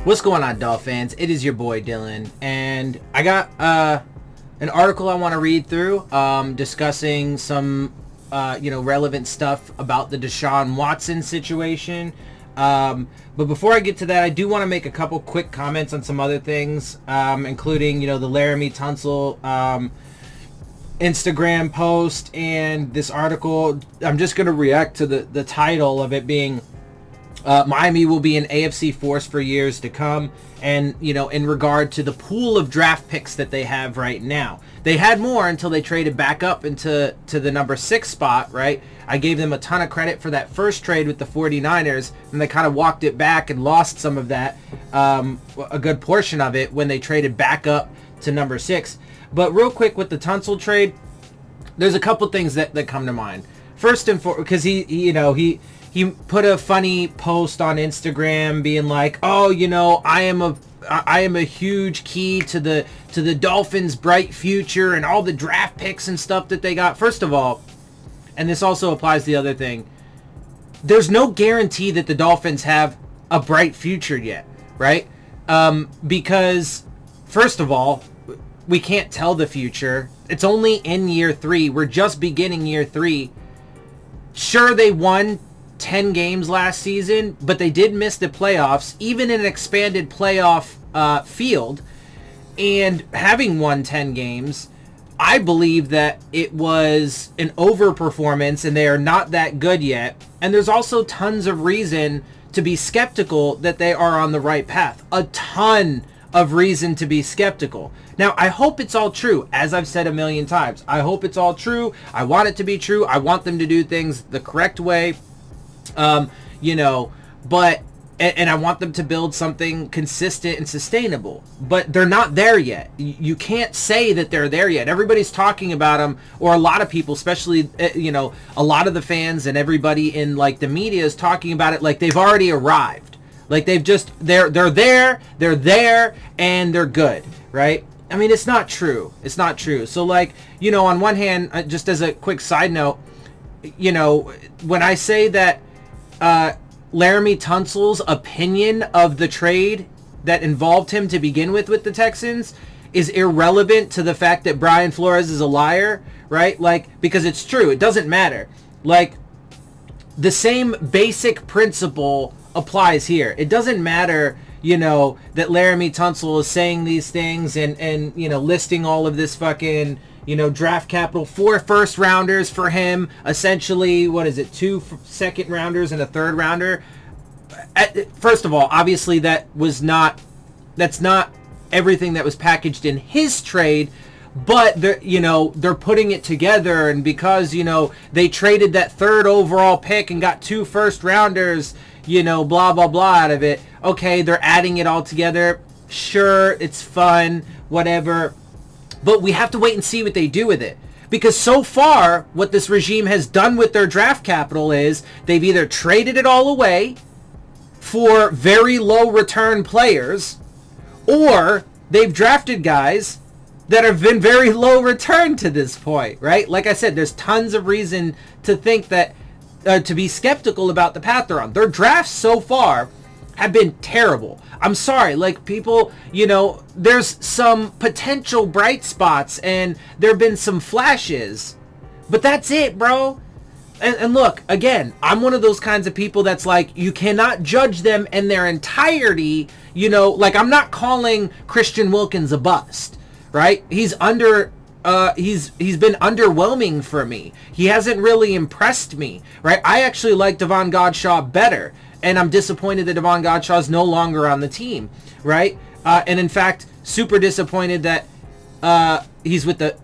What's going on, Dolphins? It is your boy Dillon, and I got an article I want to read through, discussing some relevant stuff about the Deshaun Watson situation. But before I get to that, I do want to make a couple quick comments on some other things, including the Laremy Tunsil Instagram post and this article. I'm just going to react to the title of it being Miami will be an AFC force for years to come, and in regard to the pool of draft picks that they have right now. They had more until they traded back up into the number 6 spot, right? I gave them a ton of credit for that first trade with the 49ers, and they kind of walked it back and lost some of that, a good portion of it, when they traded back up to number 6. But real quick with the Tunsil trade, there's a couple things that come to mind. First and foremost, because he put a funny post on Instagram being like, "Oh, I am a huge key to the Dolphins' bright future and all the draft picks and stuff that they got." First of all, and this also applies to the other thing, there's no guarantee that the Dolphins have a bright future yet, right? Because first of all, we can't tell the future. It's only in year 3. We're just beginning year 3. Sure, they won 10 games last season, but they did miss the playoffs, even in an expanded playoff field. And having won 10 games, I believe that it was an overperformance, and they are not that good yet. And there's also tons of reason to be skeptical that they are on the right path. A ton of reason to be skeptical. Now, I hope it's all true. As I've said a million times, I hope it's all true. I want it to be true. I want them to do things the correct way. But I want them to build something consistent and sustainable, but they're not there yet. You can't say that they're there yet. Everybody's talking about them, or a lot of people, especially, a lot of the fans and everybody in the media is talking about it like they've already arrived. Like they're there, and they're good, right? I mean, it's not true. It's not true. So on one hand, just as a quick side note, when I say that, Laremy Tunsil's opinion of the trade that involved him to begin with the Texans is irrelevant to the fact that Brian Flores is a liar, right? Because it's true. It doesn't matter. The same basic principle applies here. It doesn't matter, that Laremy Tunsil is saying these things and listing all of this fucking draft capital, 4 first rounders for him, essentially, 2 second rounders and a third rounder. First of all, obviously that's not everything that was packaged in his trade, but they're putting it together, and because they traded that 3rd overall pick and got 2 first rounders, blah blah blah out of it. Okay, they're adding it all together. Sure, it's fun, whatever. But we have to wait and see what they do with it. Because so far, what this regime has done with their draft capital is they've either traded it all away for very low return players, or they've drafted guys that have been very low return to this point, right? Like I said, there's tons of reason to think that, to be skeptical about the path they're on. Their drafts so far have been terrible. I'm sorry, people, there's some potential bright spots and there have been some flashes, but that's it, bro. And look, again, I'm one of those kinds of people that's you cannot judge them in their entirety. I'm not calling Christian Wilkins a bust, right? He's been underwhelming for me. He hasn't really impressed me, right? I actually like Davon Godchaux better. And I'm disappointed that Davon Godchaux is no longer on the team, right? And in fact, super disappointed that he's with the,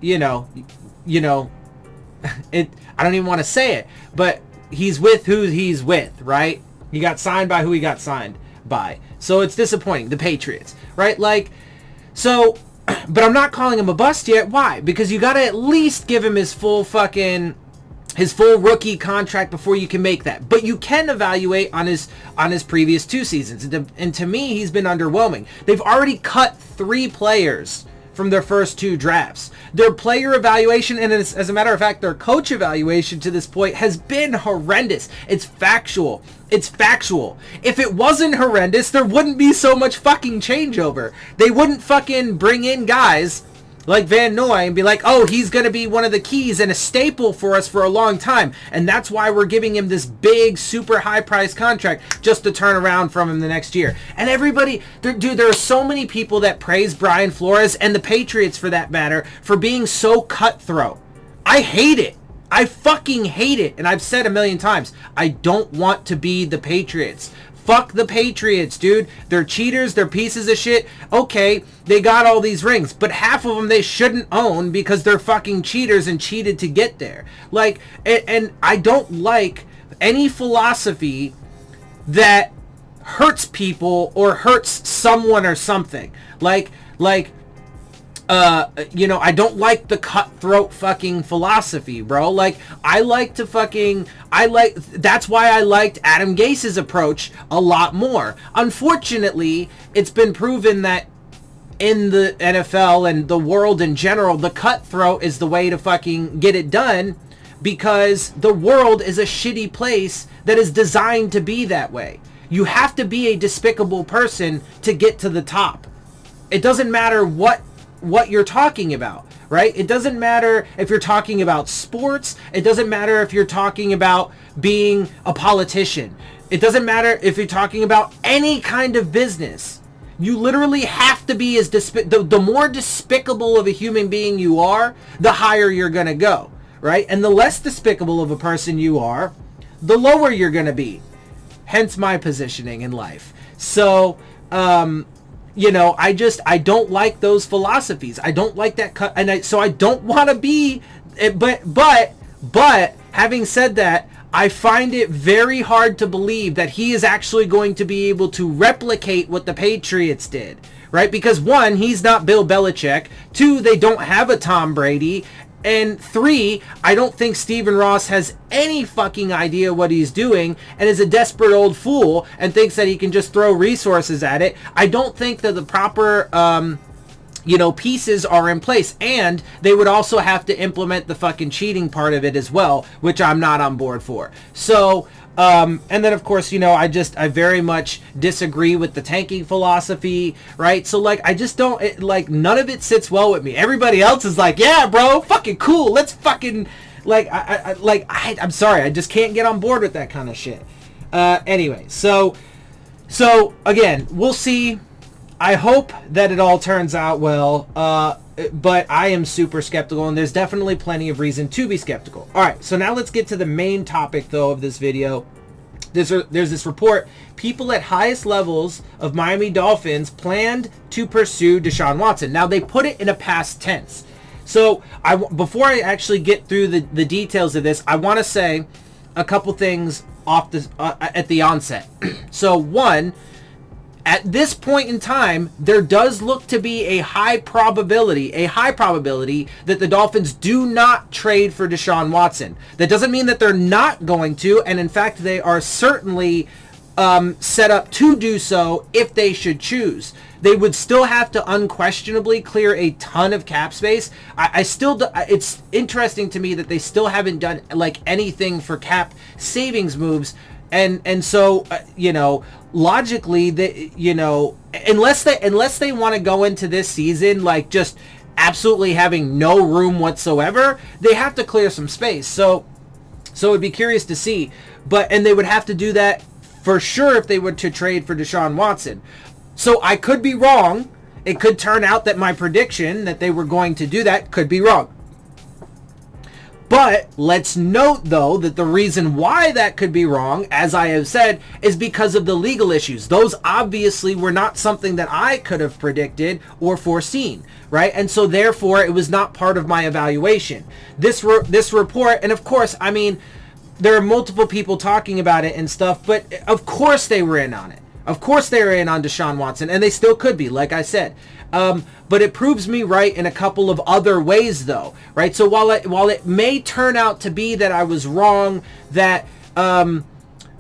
I don't even want to say it, but he's with who he's with, right? He got signed by who he got signed by. So it's disappointing, the Patriots, right? So, but I'm not calling him a bust yet. Why? Because you got to at least give him his full rookie contract before you can make that. But you can evaluate on his previous 2 seasons. And to me, he's been underwhelming. They've already cut 3 players from their first 2 drafts. Their player evaluation, and as a matter of fact, their coach evaluation to this point has been horrendous. It's factual. It's factual. If it wasn't horrendous, there wouldn't be so much fucking changeover. They wouldn't fucking bring in guys like Van Noy and be like, oh, he's going to be one of the keys and a staple for us for a long time. And that's why we're giving him this big, super high-priced contract just to turn around from him the next year. And everybody, dude, there are so many people that praise Brian Flores and the Patriots, for that matter, for being so cutthroat. I hate it. I fucking hate it. And I've said a million times, I don't want to be the Patriots. Fuck the Patriots, dude. They're cheaters. They're pieces of shit. Okay, they got all these rings, but half of them they shouldn't own because they're fucking cheaters and cheated to get there. Like, and I don't like any philosophy that hurts people or hurts someone or something. I don't like the cutthroat fucking philosophy, bro. Like, that's why I liked Adam Gase's approach a lot more. Unfortunately, it's been proven that in the NFL and the world in general, the cutthroat is the way to fucking get it done, because the world is a shitty place that is designed to be that way. You have to be a despicable person to get to the top. It doesn't matter what you're talking about, right? It doesn't matter if you're talking about sports. It doesn't matter if you're talking about being a politician. It doesn't matter if you're talking about any kind of business. You literally have to be as the more despicable of a human being you are, the higher you're going to go, right? And the less despicable of a person you are, the lower you're going to be. Hence my positioning in life. So, I don't like those philosophies. I don't like that cut, and so I don't want to be. But having said that, I find it very hard to believe that he is actually going to be able to replicate what the Patriots did, right? Because 1, he's not Bill Belichick. 2, they don't have a Tom Brady. And 3, I don't think Stephen Ross has any fucking idea what he's doing and is a desperate old fool and thinks that he can just throw resources at it. I don't think that the proper, pieces are in place. And they would also have to implement the fucking cheating part of it as well, which I'm not on board for. So, and then of course, I very much disagree with the tanking philosophy, right? So I just don't, none of it sits well with me. Everybody else is like, yeah, bro, fucking cool. Let's fucking, I'm sorry. I just can't get on board with that kind of shit. Anyway, so again, we'll see. I hope that it all turns out well. But I am super skeptical, and there's definitely plenty of reason to be skeptical. All right, so now let's get to the main topic, though, of this video. There's this report. People at highest levels of Miami Dolphins planned to pursue Deshaun Watson. Now, they put it in a past tense. So before I actually get through the details of this, I want to say a couple things at the onset. So, 1, at this point in time, there does look to be a high probability that the Dolphins do not trade for Deshaun Watson. That doesn't mean that they're not going to, and in fact, they are certainly set up to do so if they should choose. They would still have to unquestionably clear a ton of cap space. It's interesting to me that they still haven't done anything for cap savings moves. And so, logically, unless they want to go into this season just absolutely having no room whatsoever, they have to clear some space. So it'd be curious to see. And they would have to do that for sure if they were to trade for Deshaun Watson. So I could be wrong. It could turn out that my prediction that they were going to do that could be wrong. But let's note, though, that the reason why that could be wrong, as I have said, is because of the legal issues. Those obviously were not something that I could have predicted or foreseen, right? And so therefore, it was not part of my evaluation. This report, and of course, I mean, there are multiple people talking about it and stuff, but of course they were in on it. Of course they were in on Deshaun Watson, and they still could be, like I said. But it proves me right in a couple of other ways, though, right? So while it may turn out to be that I was wrong, that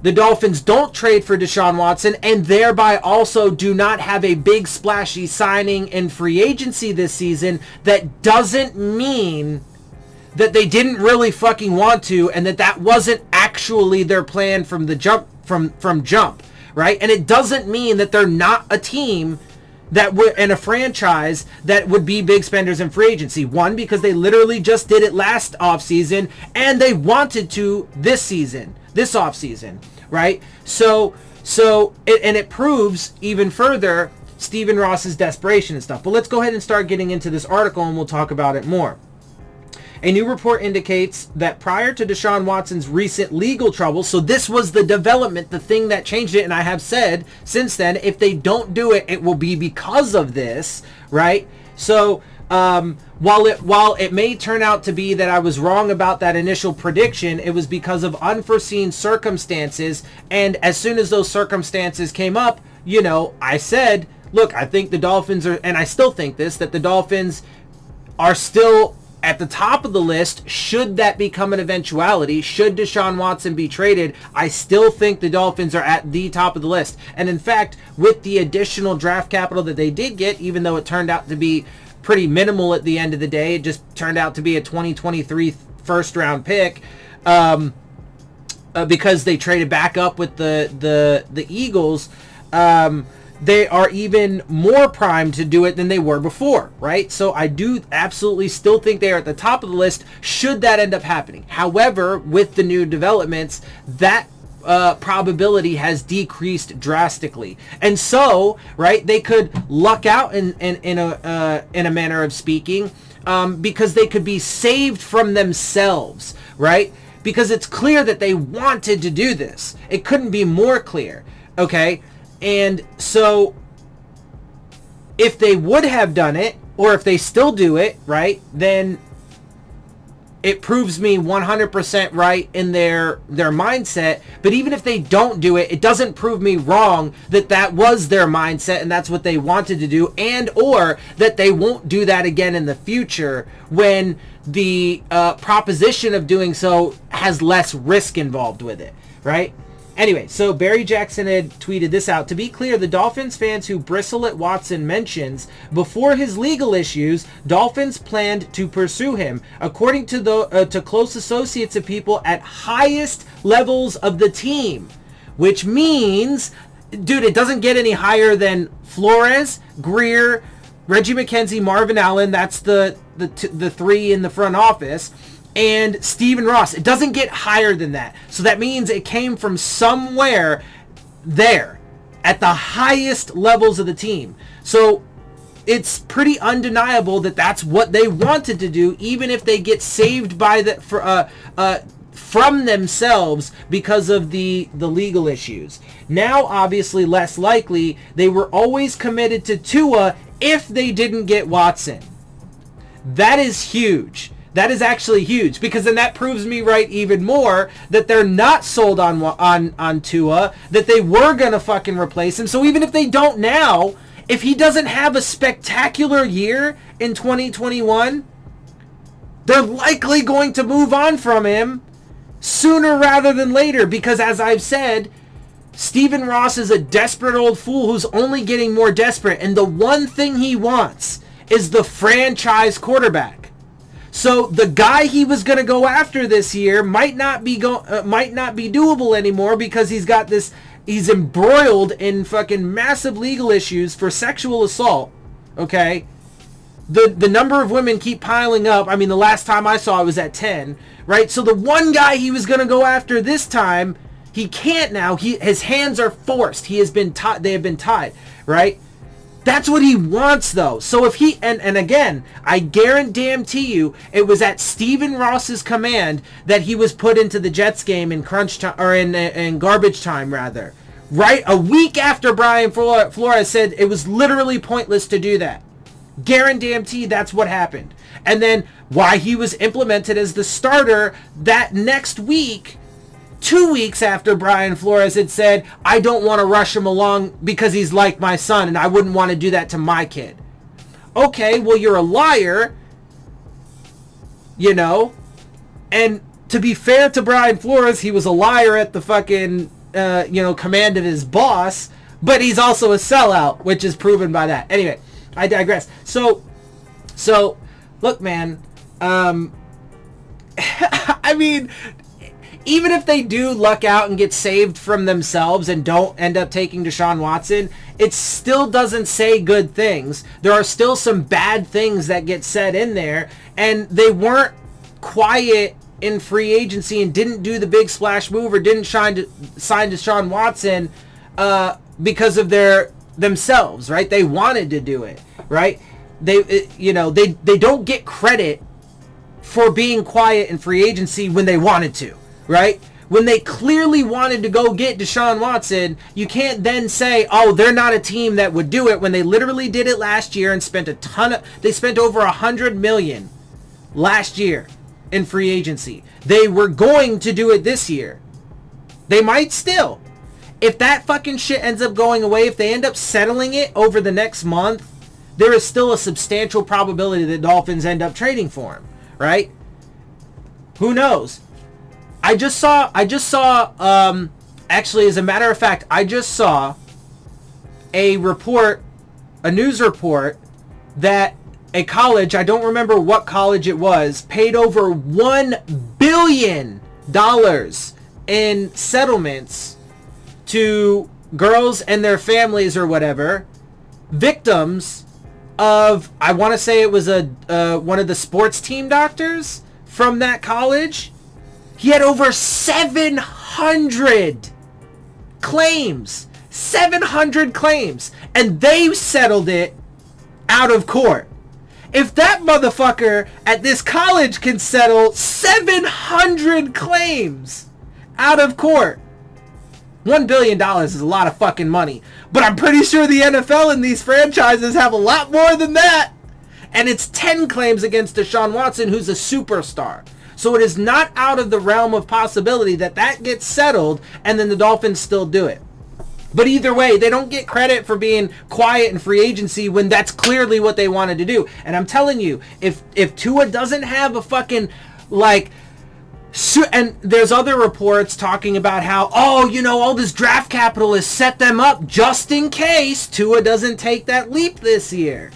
the Dolphins don't trade for Deshaun Watson and thereby also do not have a big splashy signing in free agency this season, that doesn't mean that they didn't really fucking want to, and that wasn't actually their plan from the jump, from jump, right? And it doesn't mean that they're not a team that would, and a franchise that would be big spenders in free agency. One, because they literally just did it last offseason, and they wanted to this offseason, right? So it proves even further Stephen Ross's desperation and stuff. But let's go ahead and start getting into this article, and we'll talk about it more. A new report indicates that prior to Deshaun Watson's recent legal trouble, so this was the development, the thing that changed it, and I have said since then, if they don't do it, it will be because of this, right? So while it may turn out to be that I was wrong about that initial prediction, it was because of unforeseen circumstances, and as soon as those circumstances came up, I said, look, I think the Dolphins are, and I still think this, that the Dolphins are still at the top of the list. Should that become an eventuality, should Deshaun Watson be traded, I still think the Dolphins are at the top of the list. And in fact, with the additional draft capital that they did get, even though it turned out to be pretty minimal at the end of the day, it just turned out to be a 2023 first round pick, because they traded back up with the Eagles, they are even more primed to do it than they were before, right? So I do absolutely still think they are at the top of the list should that end up happening. However, with the new developments, that probability has decreased drastically. And so, right, they could luck out in a manner of speaking, because they could be saved from themselves, right? Because it's clear that they wanted to do this. It couldn't be more clear, okay? And so if they would have done it, or if they still do it, right, then it proves me 100% right in their mindset. But even if they don't do it, it doesn't prove me wrong that was their mindset and that's what they wanted to do, and or that they won't do that again in the future when the proposition of doing so has less risk involved with it, right? Anyway, so Barry Jackson had tweeted this out. To be clear, the Dolphins fans who bristle at Watson mentions before his legal issues, Dolphins planned to pursue him. According to to close associates of people at highest levels of the team, which means, dude, it doesn't get any higher than Flores, Greer, Reggie McKenzie, Marvin Allen. That's the three in the front office. And Stephen Ross. It doesn't get higher than that. So that means it came from somewhere there at the highest levels of the team. So it's pretty undeniable that that's what they wanted to do, even if they get saved by from themselves because of the legal issues. Now, obviously, less likely. They were always committed to Tua if they didn't get Watson. That is huge. That is actually huge, because then that proves me right even more that they're not sold on Tua, that they were going to fucking replace him. So even if they don't now, if he doesn't have a spectacular year in 2021, they're likely going to move on from him sooner rather than later, because as I've said, Stephen Ross is a desperate old fool who's only getting more desperate, and the one thing he wants is the franchise quarterback. So the guy he was going to go after this year might not be doable anymore, because he's embroiled in fucking massive legal issues for sexual assault. Okay, the number of women keep piling up. I mean, the last time I saw it was at 10, right? So the one guy he was going to go after this time, he can't now. His hands are forced. He has been tied. They have been tied, right? That's what he wants, though. So if he, and again, I guarantee you, it was at Stephen Ross's command that he was put into the Jets game in crunch time, or in garbage time, rather. Right? A week after Brian Flores said it was literally pointless to do that. Guarantee that's what happened. And then why he was implemented as the starter that next week, 2 weeks after Brian Flores had said, I don't want to rush him along because he's like my son and I wouldn't want to do that to my kid. Okay, well, you're a liar, and to be fair to Brian Flores, he was a liar at the fucking command of his boss, but he's also a sellout, which is proven by that. Anyway, I digress. So look, man, I mean, even if they do luck out and get saved from themselves and don't end up taking Deshaun Watson, it still doesn't say good things. There are still some bad things that get said in there, and they weren't quiet in free agency and didn't do the big splash move or didn't sign Deshaun Watson because of themselves, right? They wanted to do it, right? They don't get credit for being quiet in free agency when they wanted to, right? When they clearly wanted to go get Deshaun Watson, you can't then say, oh, they're not a team that would do it, when they literally did it last year and spent they spent over $100 million last year in free agency. They were going to do it this year. They might still. If that fucking shit ends up going away, if they end up settling it over the next month, there is still a substantial probability that Dolphins end up trading for him, right? Who knows? I just saw, actually, as a matter of fact, I just saw a news report that a college, I don't remember what college it was, paid over $1 billion in settlements to girls and their families or whatever, victims of, I want to say it was one of the sports team doctors from that college. He had over 700 claims. 700 claims. And they settled it out of court. If that motherfucker at this college can settle 700 claims out of court, $1 billion is a lot of fucking money. But I'm pretty sure the NFL and these franchises have a lot more than that. And it's 10 claims against Deshaun Watson, who's a superstar. So it is not out of the realm of possibility that gets settled and then the Dolphins still do it. But either way, they don't get credit for being quiet in free agency when that's clearly what they wanted to do. And I'm telling you, if Tua doesn't have a fucking, and there's other reports talking about how, all this draft capital has set them up just in case Tua doesn't take that leap this year,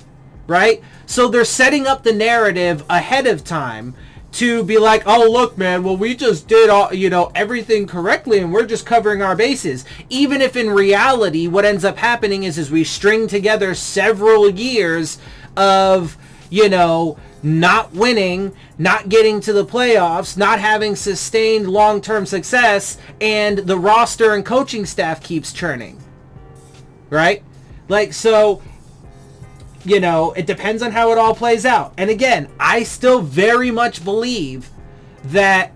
right? So they're setting up the narrative ahead of time to be like, oh, look, man, well, we just did everything correctly and we're just covering our bases. Even if in reality, what ends up happening is we string together several years of, not winning, not getting to the playoffs, not having sustained long-term success, and the roster and coaching staff keeps churning. Right? So, it depends on how it all plays out. And again, I still very much believe that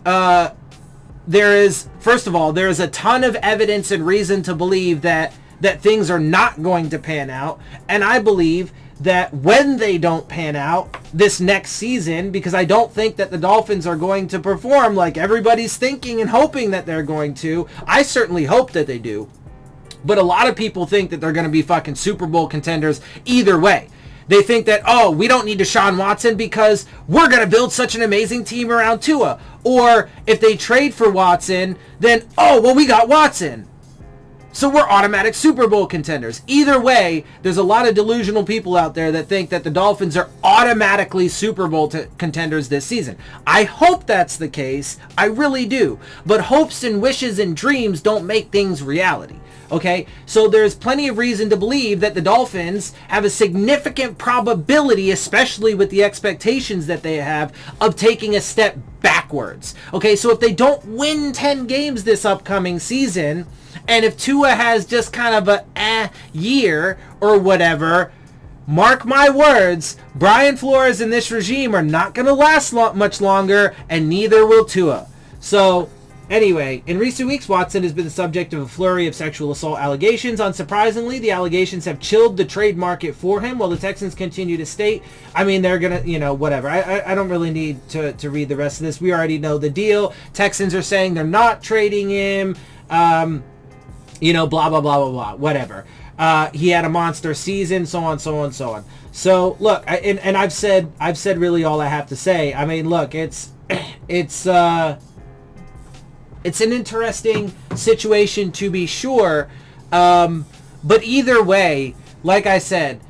there is a ton of evidence and reason to believe that things are not going to pan out. And I believe that when they don't pan out this next season, because I don't think that the Dolphins are going to perform like everybody's thinking and hoping that they're going to. I certainly hope that they do. But a lot of people think that they're going to be fucking Super Bowl contenders either way. They think that, we don't need Deshaun Watson because we're going to build such an amazing team around Tua. Or if they trade for Watson, then, we got Watson. So we're automatic Super Bowl contenders. Either way, there's a lot of delusional people out there that think that the Dolphins are automatically Super Bowl contenders this season. I hope that's the case. I really do. But hopes and wishes and dreams don't make things reality. Okay, so there's plenty of reason to believe that the Dolphins have a significant probability, especially with the expectations that they have, of taking a step backwards. Okay, so if they don't win 10 games this upcoming season, and if Tua has just kind of a year or whatever, mark my words, Brian Flores and this regime are not going to last much longer, and neither will Tua. So anyway, in recent weeks, Watson has been the subject of a flurry of sexual assault allegations. Unsurprisingly, the allegations have chilled the trade market for him, while the Texans continue to state, they're going to, whatever. I don't really need to read the rest of this. We already know the deal. Texans are saying they're not trading him, blah, blah, blah, blah, blah, whatever. He had a monster season, so on, so on, so on. So, look, and I've said really all I have to say. Look, it's It's an interesting situation to be sure. But either way, like I said,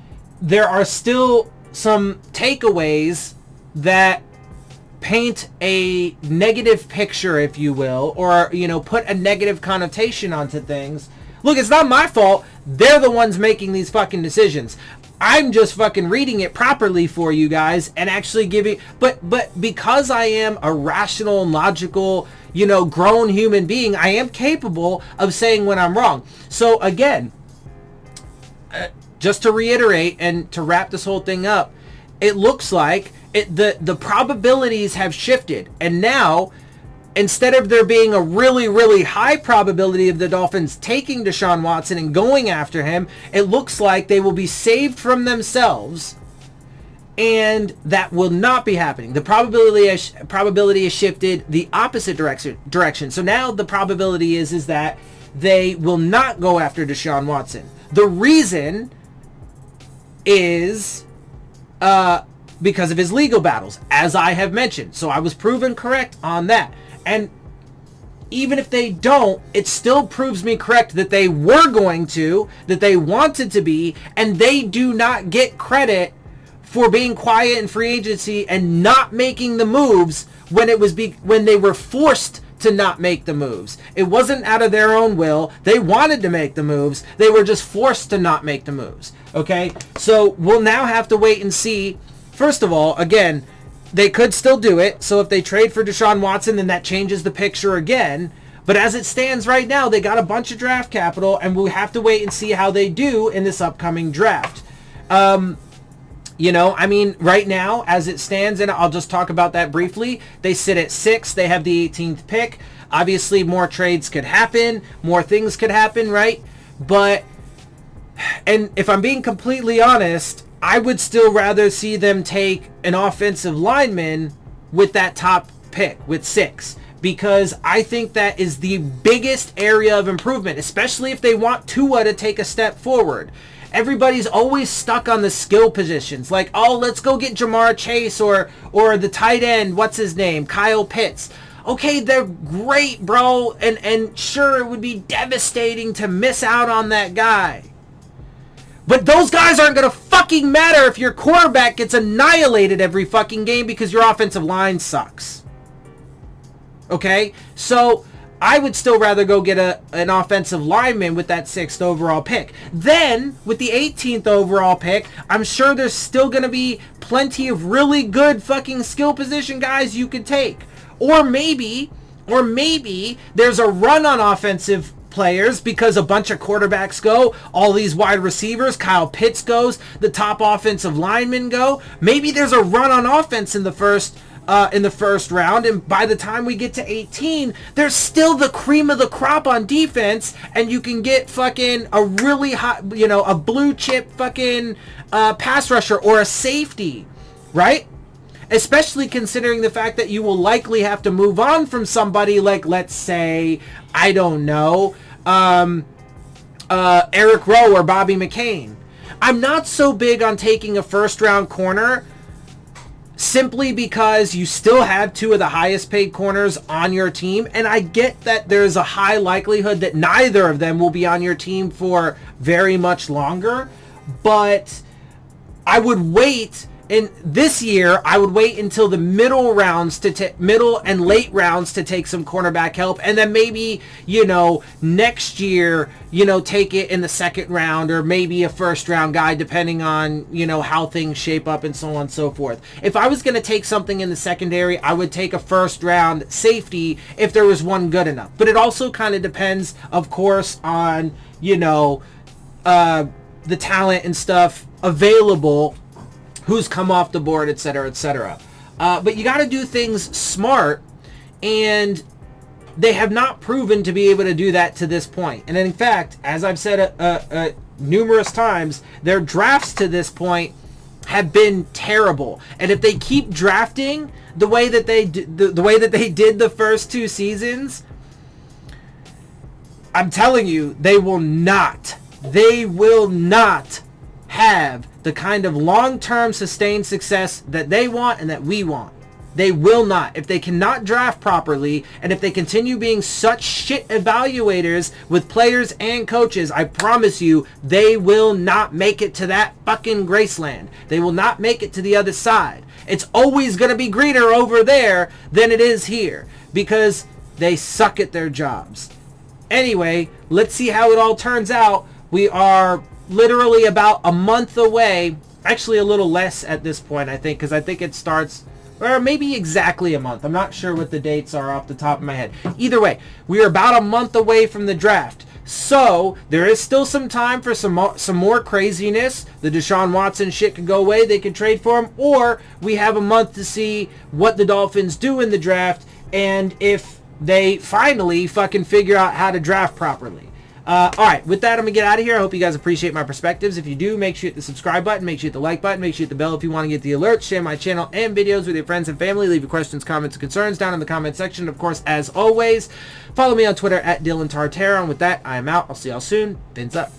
there are still some takeaways that paint a negative picture, if you will, or, you know, put a negative connotation onto things. Look, it's not my fault. They're the ones making these fucking decisions. I'm just fucking reading it properly for you guys and actually giving, but because I am a rational, logical, you know, grown human being, I am capable of saying when I'm wrong. So again, just to reiterate and to wrap this whole thing up, it looks like the probabilities have shifted, and now, instead of there being a really, really high probability of the Dolphins taking Deshaun Watson and going after him, it looks like they will be saved from themselves, and that will not be happening. The probability has shifted the opposite direction. So now the probability is that they will not go after Deshaun Watson. The reason is because of his legal battles, as I have mentioned. So I was proven correct on that. And even if they don't, it still proves me correct that they were going to, that they wanted to be, and they do not get credit for being quiet in free agency and not making the moves when when they were forced to not make the moves. It wasn't out of their own will. They wanted to make the moves. They were just forced to not make the moves. Okay? So we'll now have to wait and see. First of all, again, they could still do it. So if they trade for Deshaun Watson, then that changes the picture again. But as it stands right now, they got a bunch of draft capital, and we'll have to wait and see how they do in this upcoming draft. You know, I mean, right now, as it stands, and I'll just talk about that briefly, they sit at 6. They have the 18th pick. Obviously, more trades could happen. More things could happen, right? But, and if I'm being completely honest, I would still rather see them take an offensive lineman with that top pick, with 6. Because I think that is the biggest area of improvement, especially if they want Tua to take a step forward. Everybody's always stuck on the skill positions. Like, oh, let's go get Jamar Chase or the tight end, what's his name, Kyle Pitts. Okay, they're great, bro. And sure, it would be devastating to miss out on that guy. But those guys aren't going to fucking matter if your quarterback gets annihilated every fucking game because your offensive line sucks. Okay? So I would still rather go get an offensive lineman with that 6th overall pick. Then, with the 18th overall pick, I'm sure there's still going to be plenty of really good fucking skill position guys you could take. Or maybe there's a run on offensive players because a bunch of quarterbacks go, all these wide receivers, Kyle Pitts goes, the top offensive linemen go. Maybe there's a run on offense in the first round, and by the time we get to 18, there's still the cream of the crop on defense, and you can get fucking a really hot, you know, a blue chip fucking pass rusher or a safety, right? Especially considering the fact that you will likely have to move on from somebody like, let's say, I don't know, Eric Rowe or Bobby McCain. I'm not so big on taking a first-round corner simply because you still have 2 of the highest paid corners on your team, and I get that there's a high likelihood that neither of them will be on your team for very much longer, but I would wait. And this year, I would wait until the middle and late rounds to take some cornerback help, and then maybe, you know, next year, you know, take it in the 2nd round or maybe a 1st round guy, depending on, you know, how things shape up and so on and so forth. If I was going to take something in the secondary, I would take a 1st round safety if there was one good enough. But it also kind of depends, of course, on, you know, the talent and stuff available, who's come off the board, etc., etc. But you got to do things smart, and they have not proven to be able to do that to this point. And in fact, as I've said numerous times, their drafts to this point have been terrible. And if they keep drafting the way that they did the first 2 seasons, I'm telling you, they will not have the kind of long-term sustained success that they want and that we want. They will not. If they cannot draft properly, and if they continue being such shit evaluators with players and coaches, I promise you, they will not make it to that fucking Graceland. They will not make it to the other side. It's always going to be greener over there than it is here, because they suck at their jobs. Anyway, let's see how it all turns out. We are literally about a month away. Actually, a little less at this point, I think, because I think it starts... or maybe exactly a month. I'm not sure what the dates are off the top of my head. Either way, we are about a month away from the draft. So, there is still some time for some more craziness. The Deshaun Watson shit could go away. They could trade for him. Or we have a month to see what the Dolphins do in the draft and if they finally fucking figure out how to draft properly. Alright, with that, I'm going to get out of here. I hope you guys appreciate my perspectives. If you do, make sure you hit the subscribe button, make sure you hit the like button, make sure you hit the bell if you want to get the alerts, share my channel and videos with your friends and family, leave your questions, comments, and concerns down in the comment section. Of course, as always, follow me on Twitter at Dillon Tartaro. And with that, I am out. I'll see y'all soon. Phins up.